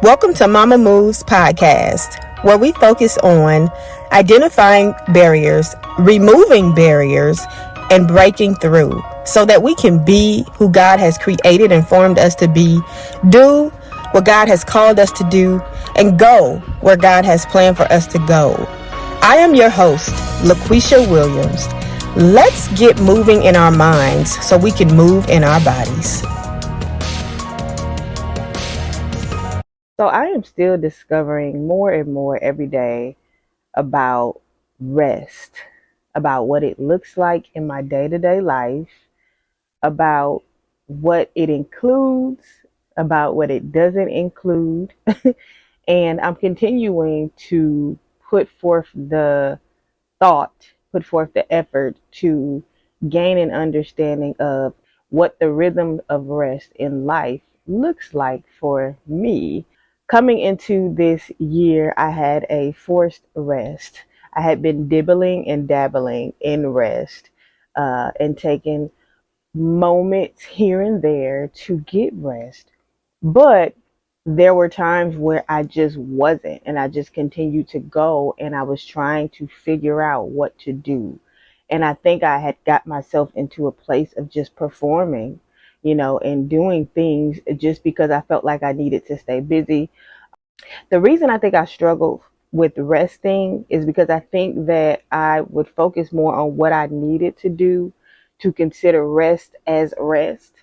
Welcome to Momma Moves Podcast, where we focus on identifying barriers, removing barriers, and breaking through so that we can be who God has created and formed us to be, do what God has called us to do, and go where God has planned for us to go. I am your host, LaQuisha Williams. Let's get moving in our minds so we can move in our bodies. So I am still discovering more and more every day about rest, about what it looks like in my day-to-day life, about what it includes, about what it doesn't include. And I'm continuing to put forth the thought, put forth the effort to gain an understanding of what the rhythm of rest in life looks like for me. Coming into this year, I had a forced rest. I had been dibbling and dabbling in rest and taking moments here and there to get rest. But there were times where I just wasn't, and I just continued to go, and I was trying to figure out what to do. And I think I had got myself into a place of just performing, and doing things just because I felt like I needed to stay busy. The reason I think I struggled with resting is because I think that I would focus more on what I needed to do to consider rest as rest.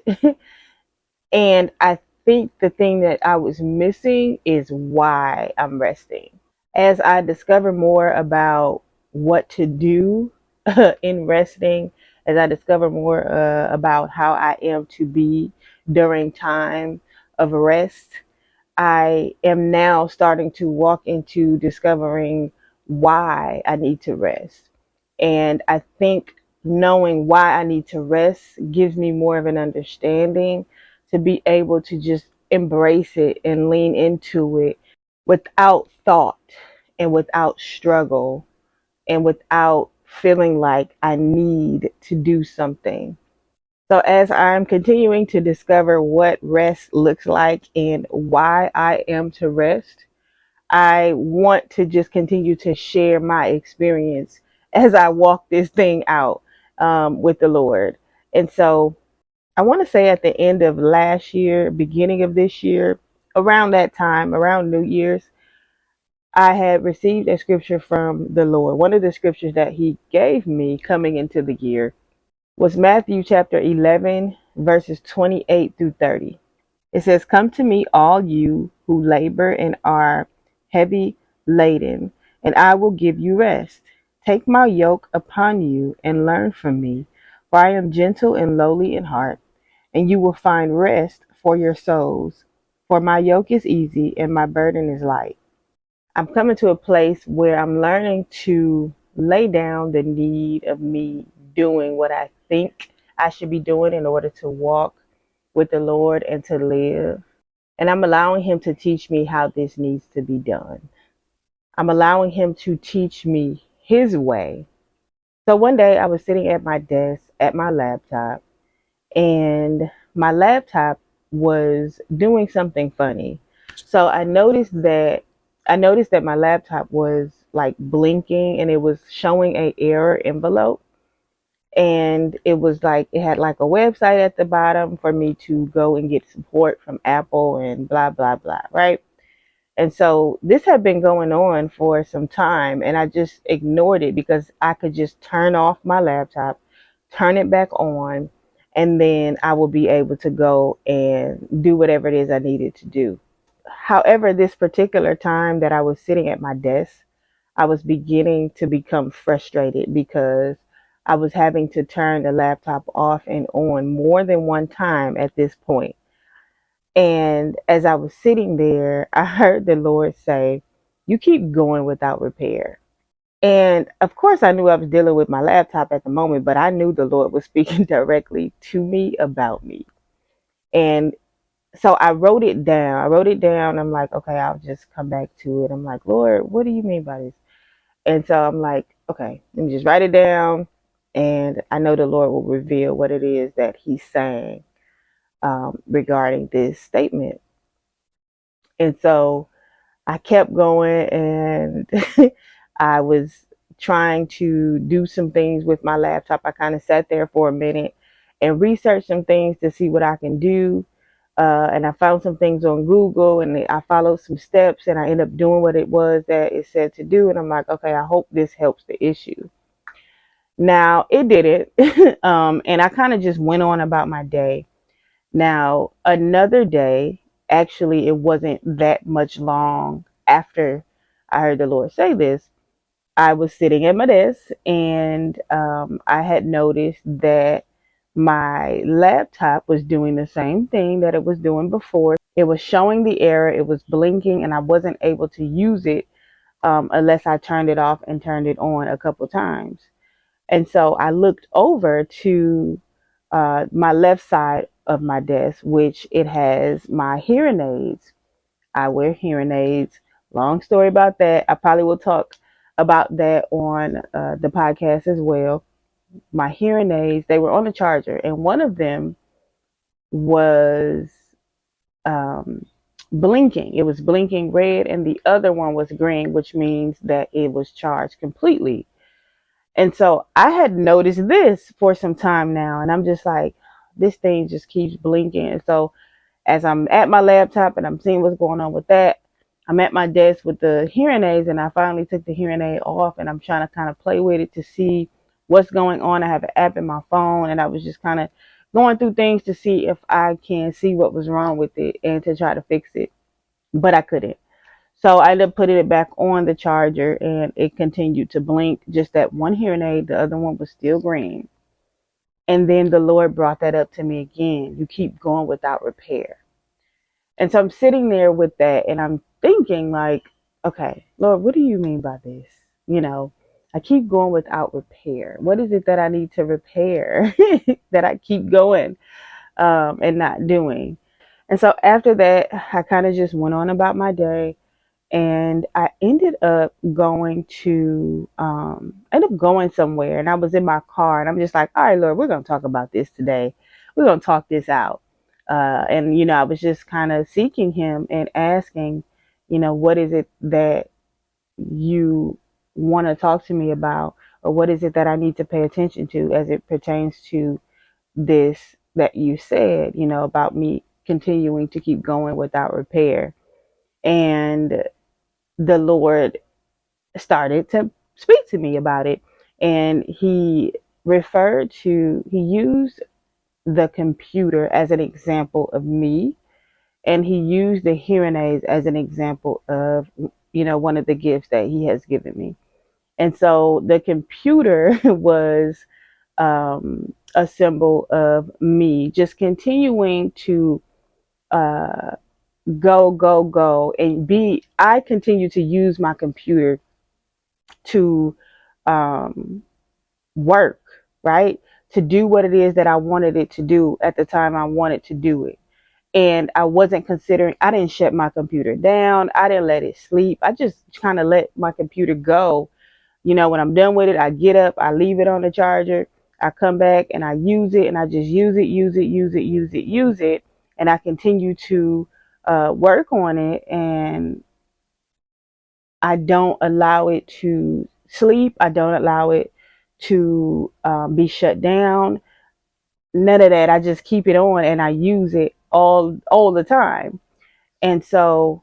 And I think the thing that I was missing is why I'm resting. As I discover more about what to do in resting, as I discover more about how I am to be during time of rest, I am now starting to walk into discovering why I need to rest. And I think knowing why I need to rest gives me more of an understanding to be able to just embrace it and lean into it without thought and without struggle and without feeling like I need to do something. So, as I'm continuing to discover what rest looks like and why I am to rest, I want to just continue to share my experience as I walk this thing out with the Lord. And so, I want to say at the end of last year, beginning of this year, around that time, around New Year's, I had received a scripture from the Lord. One of the scriptures that He gave me coming into the year was Matthew chapter 11, verses 28 through 30. It says, "Come to me, all you who labor and are heavy laden, and I will give you rest. Take my yoke upon you and learn from me, for I am gentle and lowly in heart, and you will find rest for your souls. For my yoke is easy and my burden is light." I'm coming to a place where I'm learning to lay down the need of me doing what I think I should be doing in order to walk with the Lord and to live. And I'm allowing Him to teach me how this needs to be done. I'm allowing Him to teach me His way. So one day I was sitting at my desk at my laptop, and my laptop was doing something funny. So I noticed that my laptop was like blinking and it was showing a error envelope, and it was like it had like a website at the bottom for me to go and get support from Apple and blah blah blah, right? And so this had been going on for some time, and I just ignored it because I could just turn off my laptop, turn it back on, and then I will be able to go and do whatever it is I needed to do. However, this particular time that I was sitting at my desk, I was beginning to become frustrated because I was having to turn the laptop off and on more than one time at this point. And as I was sitting there, I heard the Lord say, "You keep going without repair." And of course, I knew I was dealing with my laptop at the moment, but I knew the Lord was speaking directly to me about me. And so I wrote it down. I wrote it down. I'm like, okay, I'll just come back to it. I'm like, Lord, what do you mean by this? And so I'm like, okay, let me just write it down. And I know the Lord will reveal what it is that He's saying regarding this statement. And so I kept going, and I was trying to do some things with my laptop. I kind of sat there for a minute and researched some things to see what I can do. And I found some things on Google, and I followed some steps, and I ended up doing what it was that it said to do. And I'm like, okay, I hope this helps the issue. Now, it didn't. And I kind of just went on about my day. Now, another day, actually, it wasn't that much long after I heard the Lord say this. I was sitting at my desk, and I had noticed that my laptop was doing the same thing that it was doing before. It was showing the error, it was blinking, and I wasn't able to use it unless I turned it off and turned it on a couple times. And so I looked over to my left side of my desk, which it has my hearing aids. I wear hearing aids. Long story about that. I probably will talk about that on the podcast as well. My hearing aids, they were on the charger, and one of them was um, blinking. It was blinking red, and the other one was green, which means that it was charged completely. And so I had noticed this for some time now, and I'm just like, this thing just keeps blinking. And so as I'm at my laptop and I'm seeing what's going on with that, I'm at my desk with the hearing aids, and I finally took the hearing aid off, and I'm trying to kind of play with it to see what's going on. I have an app in my phone, and I was just kind of going through things to see if I can see what was wrong with it and to try to fix it, but I couldn't. So I ended up putting it back on the charger, and it continued to blink. Just that one hearing aid, the other one was still green. And then the Lord brought that up to me again. You keep going without repair. And so I'm sitting there with that, and I'm thinking like, okay, Lord, what do you mean by this? You know, I keep going without repair. What is it that I need to repair that I keep going and not doing? And so after that, I kind of just went on about my day, and I ended up going somewhere, and I was in my car, and I'm just like, all right, Lord, we're going to talk about this today. We're going to talk this out. And, I was just kind of seeking him and asking, what is it that you want to talk to me about? Or what is it that I need to pay attention to as it pertains to this that you said, about me continuing to keep going without repair? And the Lord started to speak to me about it. And he used the computer as an example of me. And he used the hearing aids as an example of, one of the gifts that he has given me. And so the computer was a symbol of me just continuing to uh, go. I continue to use my computer to um, work, right? To do what it is that I wanted it to do at the time I wanted to do it. And I wasn't considering, I didn't shut my computer down. I didn't let it sleep. I just kind of let my computer go. When I'm done with it, I get up, I leave it on the charger, I come back and I use it, and I just use it. And I continue to work on it, and I don't allow it to sleep. I don't allow it to be shut down. None of that. I just keep it on, and I use it all the time. And so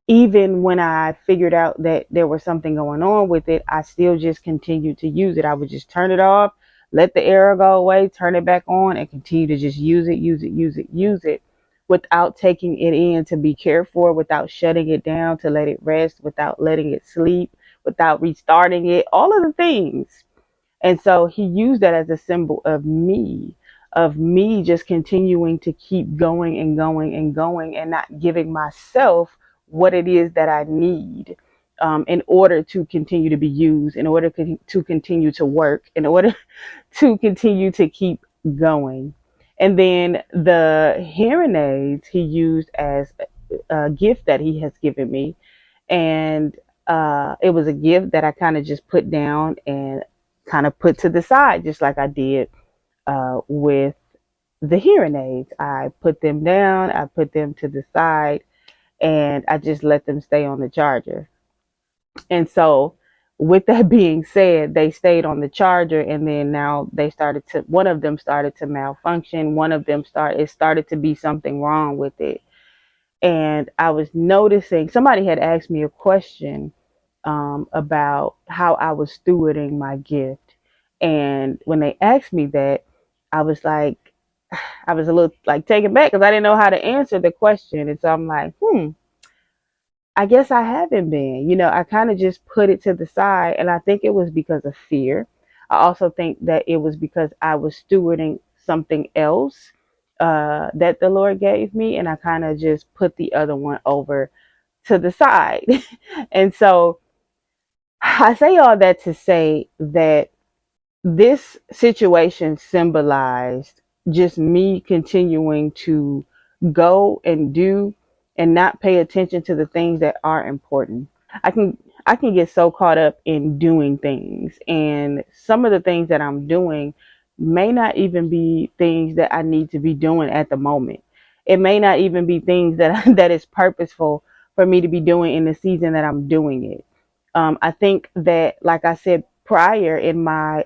even when I figured out that there was something going on with it, I still just continued to use it. I would just turn it off, let the error go away, turn it back on, and continue to just use it without taking it in to be cared for, without shutting it down to let it rest, without letting it sleep, without restarting it, all of the things. And so he used that as a symbol of me just continuing to keep going and going and going, and not giving myself what it is that I need in order to continue to be used, in order to continue to work, in order to continue to keep going. And then the hearing aids he used as a gift that he has given me. And it was a gift that I kind of just put down and kind of put to the side, just like I did with the hearing aids. I put them down, I put them to the side, and I just let them stay on the charger. And so, with that being said, they stayed on the charger, and then now they started to. One of them started to malfunction. One of them started to be something wrong with it. And I was noticing somebody had asked me a question about how I was stewarding my gift, and when they asked me that, I was like, I was a little like taken back because I didn't know how to answer the question, and so I'm like, I guess I haven't been. I kind of just put it to the side, and I think it was because of fear. I also think that it was because I was stewarding something else that the Lord gave me, and I kind of just put the other one over to the side. And so I say all that to say that this situation symbolized just me continuing to go and do and not pay attention to the things that are important. I can I can get so caught up in doing things, and some of the things that I'm doing may not even be things that I need to be doing at the moment. It may not even be things that that is purposeful for me to be doing in the season that I'm doing it. I think that, like I said prior in my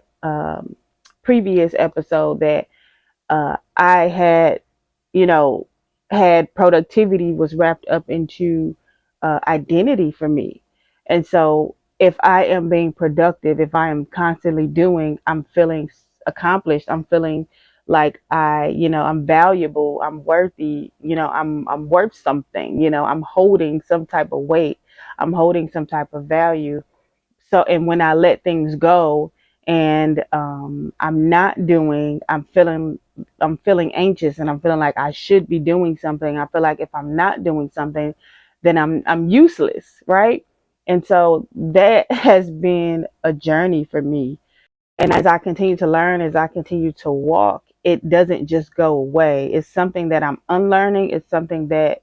previous episode, that I had, you know, had productivity was wrapped up into identity for me. And so if I am being productive, if I am constantly doing, I'm feeling accomplished. I'm feeling like I'm valuable, I'm worthy, I'm worth something, I'm holding some type of weight, I'm holding some type of value. So, and when I let things go and I'm not doing, I'm feeling anxious, and I'm feeling like I should be doing something. I feel like if I'm not doing something, then I'm useless, right? And so that has been a journey for me. And as I continue to learn, as I continue to walk, it doesn't just go away. It's something that I'm unlearning. It's something that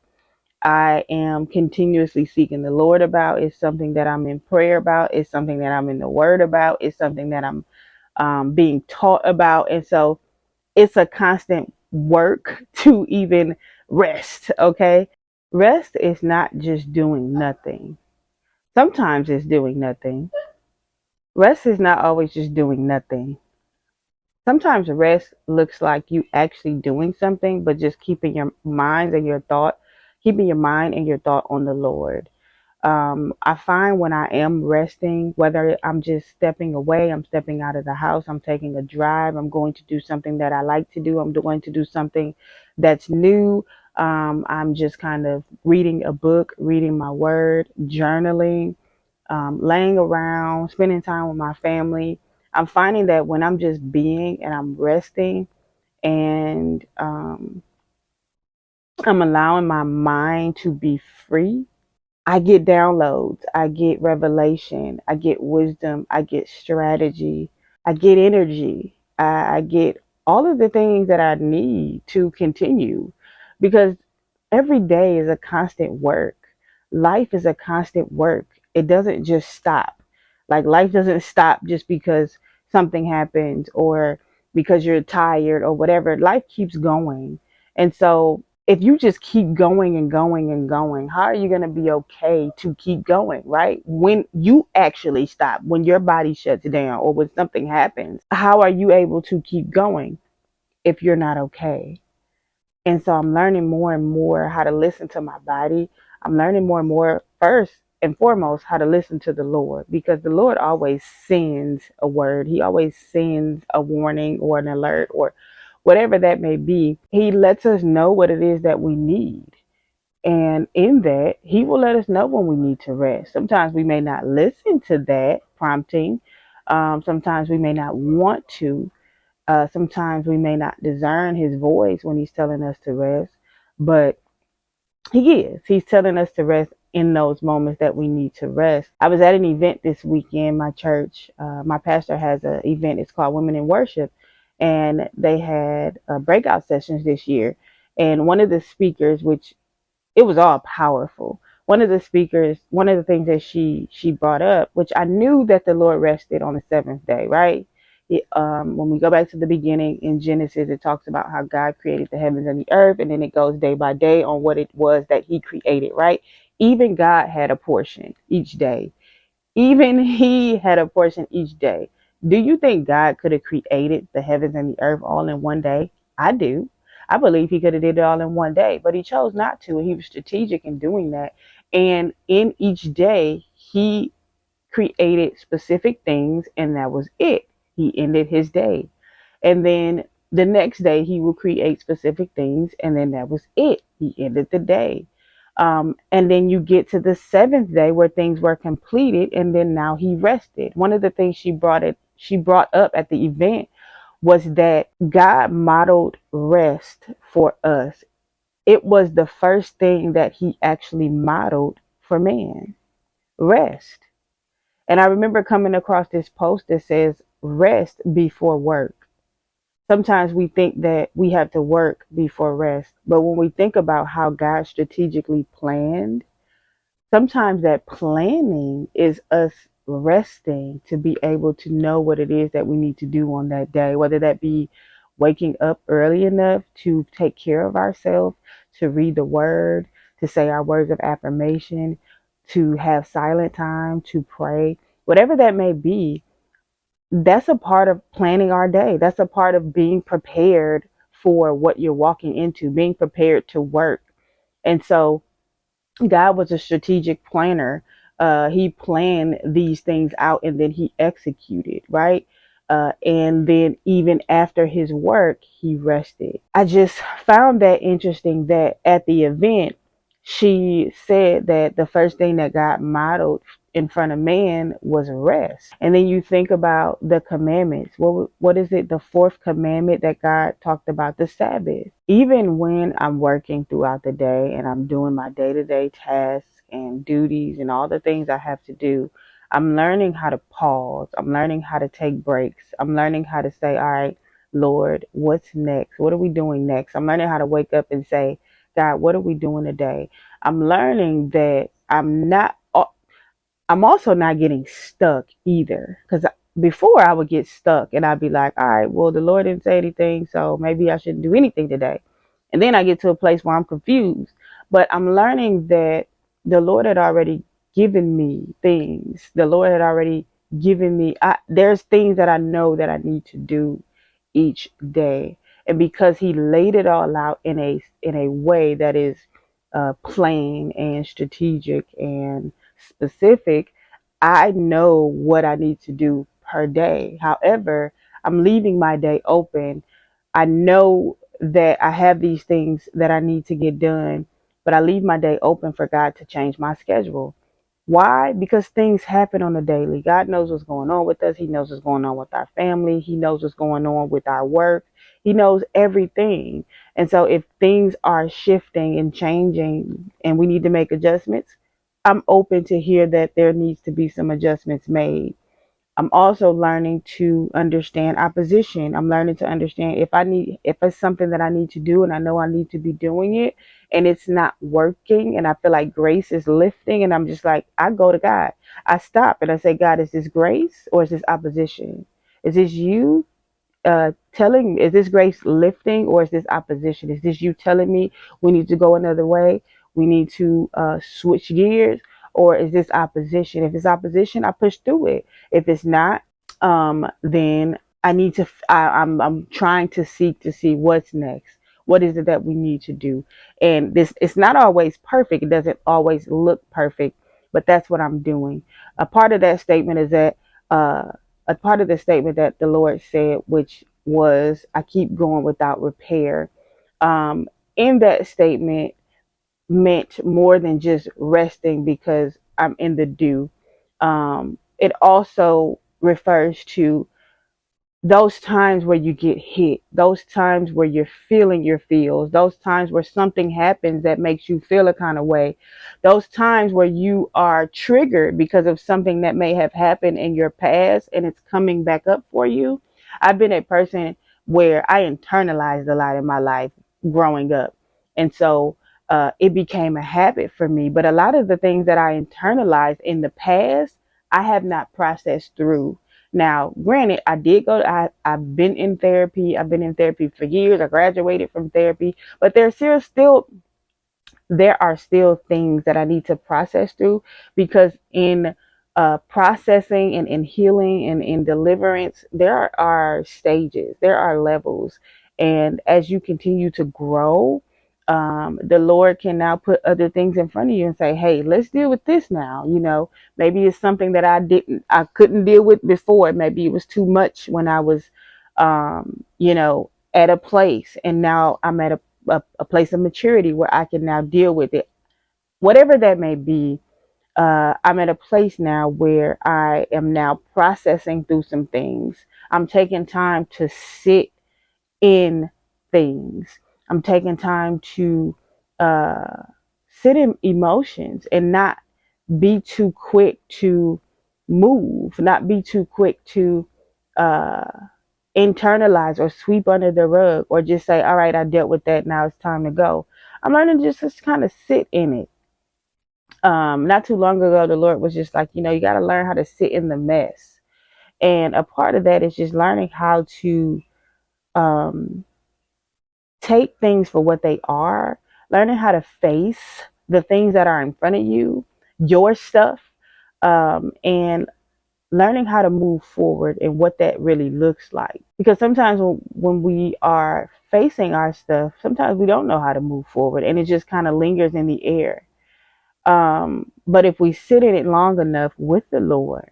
I am continuously seeking the Lord about. It's something that I'm in prayer about. It's something that I'm in the Word about. It's something that I'm being taught about. And so it's a constant work to even rest. Okay. Rest is not just doing nothing. Sometimes it's doing nothing. Rest is not always just doing nothing. Sometimes rest looks like you actually doing something, but just keeping your mind and your thought on the Lord. I find when I am resting, whether I'm just stepping away, I'm stepping out of the house, I'm taking a drive, I'm going to do something that I like to do, I'm going to do something that's new. I'm just kind of reading a book, reading my word, journaling, laying around, spending time with my family. I'm finding that when I'm just being and I'm resting and I'm allowing my mind to be free, I get downloads, I get revelation, I get wisdom, I get strategy, I get energy, I get all of the things that I need to continue, because every day is a constant work. Life is a constant work. It doesn't just stop. Like, life doesn't stop just because something happens or because you're tired or whatever. Life keeps going. And so if you just keep going and going and going, how are you going to be okay to keep going, right? When you actually stop, when your body shuts down or when something happens, how are you able to keep going if you're not okay? And so I'm learning more and more how to listen to my body. I'm learning more and more, first and foremost, how to listen to the Lord, because the Lord always sends a word. He always sends a warning or an alert or whatever that may be. He lets us know what it is that we need. And in that, He will let us know when we need to rest. Sometimes we may not listen to that prompting. Sometimes we may not want to. Sometimes we may not discern His voice when He's telling us to rest, but He is. He's telling us to rest in those moments that we need to rest. I was at an event this weekend. My church, my pastor has an event. It's called Women in Worship, and they had breakout sessions this year. And one of the speakers, which it was all powerful. One of the speakers, one of the things that she brought up, which I knew that the Lord rested on the seventh day, right? When we go back to the beginning in Genesis, it talks about how God created the heavens and the earth, and then it goes day by day on what it was that He created, right? Even God had a portion each day. Even He had a portion each day. Do you think God could have created the heavens and the earth all in one day? I do. I believe He could have did it all in one day, but He chose not to, and He was strategic in doing that. And in each day, He created specific things, and that was it. He ended His day. And then the next day, He will create specific things, and then that was it. He ended the day. And then you get to the seventh day where things were completed, and then now He rested. One of the things she brought up at the event was that God modeled rest for us. It was the first thing that He actually modeled for man, rest. And I remember coming across this post that says rest before work. Sometimes we think that we have to work before rest, but when we think about how God strategically planned, sometimes that planning is us resting to be able to know what it is that we need to do on that day, whether that be waking up early enough to take care of ourselves, to read the word, to say our words of affirmation, to have silent time, to pray, whatever that may be. That's a part of planning our day. That's a part of being prepared for what you're walking into, being prepared to work. And so God was a strategic planner. He planned these things out and then He executed, right? And then even after His work, He rested. I just found that interesting that at the event, she said that the first thing that God modeled in front of man was rest. And then you think about the commandments. What is it? The fourth commandment that God talked about, the Sabbath. Even when I'm working throughout the day and I'm doing my day-to-day tasks and duties and all the things I have to do, I'm learning how to pause. I'm learning how to take breaks. I'm learning how to say, all right, Lord, what's next? What are we doing next? I'm learning how to wake up and say, God, what are we doing today? I'm learning that I'm also not getting stuck either. Because before I would get stuck and I'd be like, all right, well, the Lord didn't say anything, so maybe I shouldn't do anything today. And then I get to a place where I'm confused. But I'm learning that the Lord had already given me things. The Lord had already given me, there's things that I know that I need to do each day. And because He laid it all out in a way that is plain and strategic and specific, I know what I need to do per day. However, I'm leaving my day open. I know that I have these things that I need to get done, but I leave my day open for God to change my schedule. Why? Because things happen on a daily. God knows what's going on with us. He knows what's going on with our family. He knows what's going on with our work. He knows everything. And so if things are shifting and changing and we need to make adjustments, I'm open to hear that there needs to be some adjustments made. I'm also learning to understand opposition. I'm learning to understand if it's something that I need to do and I know I need to be doing it and it's not working and I feel like grace is lifting and I'm just like, I go to God. I stop and I say, God, is this grace or is this opposition? Is this you telling me, is this grace lifting or is this opposition? Is this you telling me we need to go another way? We need to switch gears, or is this opposition? If it's opposition, I push through it. If it's not, then I need to. I'm trying to seek to see what's next. What is it that we need to do? And this, it's not always perfect. It doesn't always look perfect, but that's what I'm doing. A part of that statement is that. A part of the statement that the Lord said, which was, I keep going without repair. In that statement meant more than just resting because I'm in the due. It also refers to those times where you get hit, those times where you're feeling your feels, those times where something happens that makes you feel a kind of way, those times where you are triggered because of something that may have happened in your past and it's coming back up for you. I've been a person where I internalized a lot in my life growing up. And so it became a habit for me. But a lot of the things that I internalized in the past, I have not processed through. Now, granted, I did go. I've been in therapy. I've been in therapy for years. I graduated from therapy, but there are still things that I need to process through, because in processing and in healing and in deliverance, there are stages, there are levels. And as you continue to grow, the Lord can now put other things in front of you and say, hey, let's deal with this now. Maybe it's something that I couldn't deal with before. Maybe it was too much when I was, at a place, and now I'm at a place of maturity where I can now deal with it, whatever that may be. I'm at a place now where I am now processing through some things. I'm taking time to sit in things. I'm taking time to uh, sit in emotions and not be too quick to move, not be too quick to uh, internalize or sweep under the rug, or just say, all right, I dealt with that. Now it's time to go. I'm learning just kind of sit in it. Not too long ago, the Lord was just like, you got to learn how to sit in the mess. And a part of that is just learning how to um, take things for what they are, learning how to face the things that are in front of you, your stuff, and learning how to move forward and what that really looks like. Because sometimes when we are facing our stuff, sometimes we don't know how to move forward, and it just kind of lingers in the air. But if we sit in it long enough with the Lord,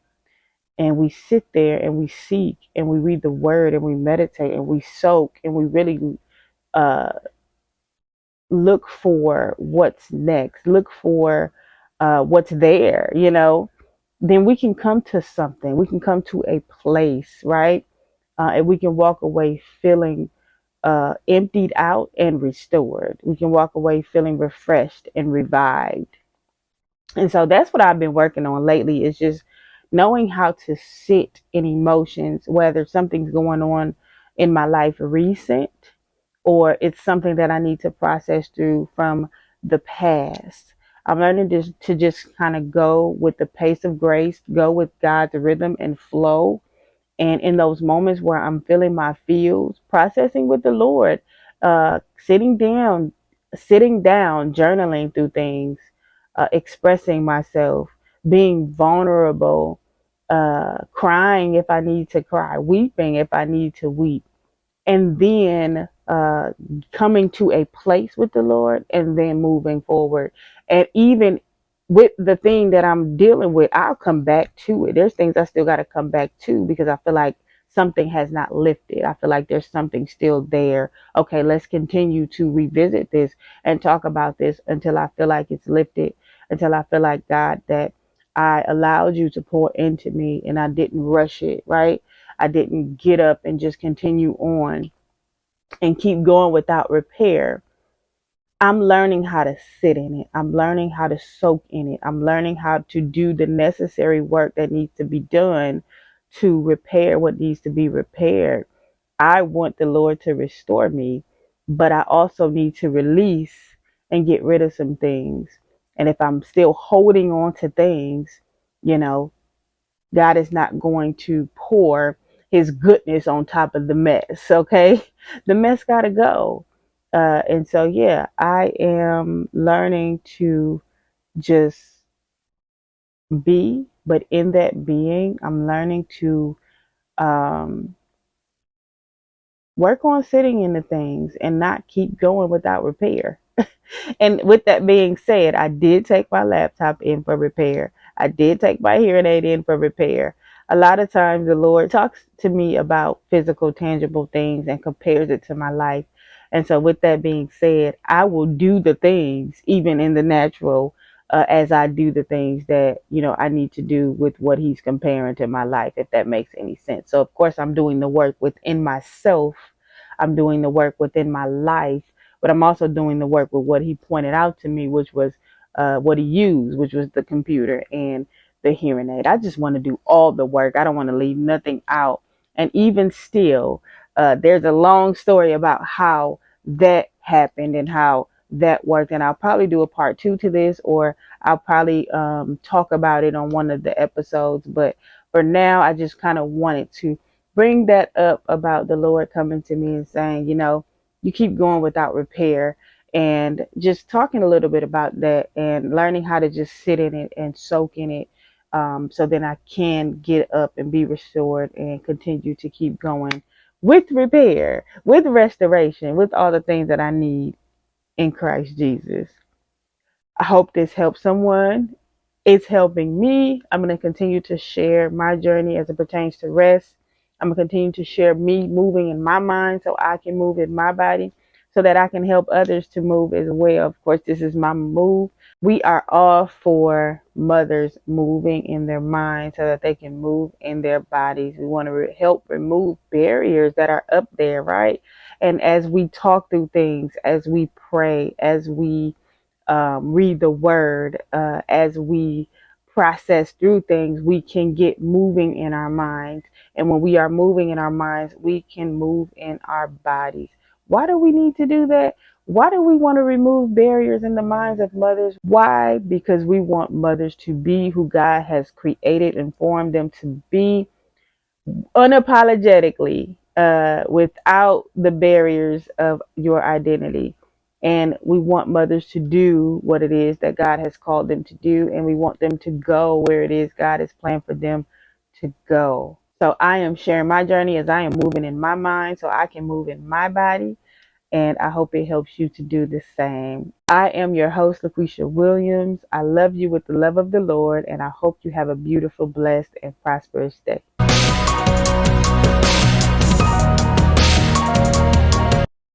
and we sit there and we seek and we read the word and we meditate and we soak and we really uh, look for what's next, look for what's there, then we can come to something. We can come to a place, right? And we can walk away feeling emptied out and restored. We can walk away feeling refreshed and revived. And so that's what I've been working on lately, is just knowing how to sit in emotions, whether something's going on in my life recent, or it's something that I need to process through from the past. I'm learning to just kind of go with the pace of grace, go with God's rhythm and flow, and in those moments where I'm feeling my feels, processing with the Lord, sitting down, journaling through things, expressing myself, being vulnerable, crying if I need to cry, weeping if I need to weep, and then coming to a place with the Lord, and then moving forward. And even with the thing that I'm dealing with, I'll come back to it. There's things I still got to come back to, because I feel like something has not lifted. I feel like there's something still there. Okay, let's continue to revisit this and talk about this until I feel like it's lifted, until I feel like, God, that I allowed you to pour into me and I didn't rush it, right? I didn't get up and just continue on and keep going without repair. I'm learning how to sit in it. I'm learning how to soak in it. I'm learning how to do the necessary work that needs to be done to repair what needs to be repaired. I want the Lord to restore me, but I also need to release and get rid of some things. And if I'm still holding on to things, you know, God is not going to pour his goodness on top of the mess. Okay. The mess got to go. And so, yeah, I am learning to just be, but in that being, I'm learning to um, work on sitting in the things and not keep going without repair. And with that being said, I did take my laptop in for repair. I did take my hearing aid in for repair. A lot of times the Lord talks to me about physical, tangible things and compares it to my life. And so with that being said, I will do the things even in the natural, as I do the things that, I need to do with what he's comparing to my life, if that makes any sense. So of course I'm doing the work within myself. I'm doing the work within my life, but I'm also doing the work with what he pointed out to me, which was what he used, which was the computer and the hearing aid. I just want to do all the work. I don't want to leave nothing out. And even still, there's a long story about how that happened and how that worked. And I'll probably do a part 2 to this, or I'll probably talk about it on one of the episodes. But for now, I just kind of wanted to bring that up about the Lord coming to me and saying, you keep going without repair, and just talking a little bit about that and learning how to just sit in it and soak in it, so then I can get up and be restored and continue to keep going with repair, with restoration, with all the things that I need in Christ Jesus. I hope this helps someone. It's helping me. I'm going to continue to share my journey as it pertains to rest. I'm going to continue to share me moving in my mind so I can move in my body, so that I can help others to move as well. Of course, this is Momma Move. We are all for mothers moving in their mind so that they can move in their bodies. We want to help remove barriers that are up there, right? And as we talk through things, as we pray, as we read the word, as we process through things, we can get moving in our minds. And when we are moving in our minds, we can move in our bodies. Why do we need to do that? Why do we want to remove barriers in the minds of mothers? Why? Because we want mothers to be who God has created and formed them to be, unapologetically, without the barriers of your identity. And we want mothers to do what it is that God has called them to do, and we want them to go where it is God has planned for them to go. So I am sharing my journey as I am moving in my mind so I can move in my body, and I hope it helps you to do the same. I am your host, LaQuisha Williams. I love you with the love of the Lord, and I hope you have a beautiful, blessed, and prosperous day.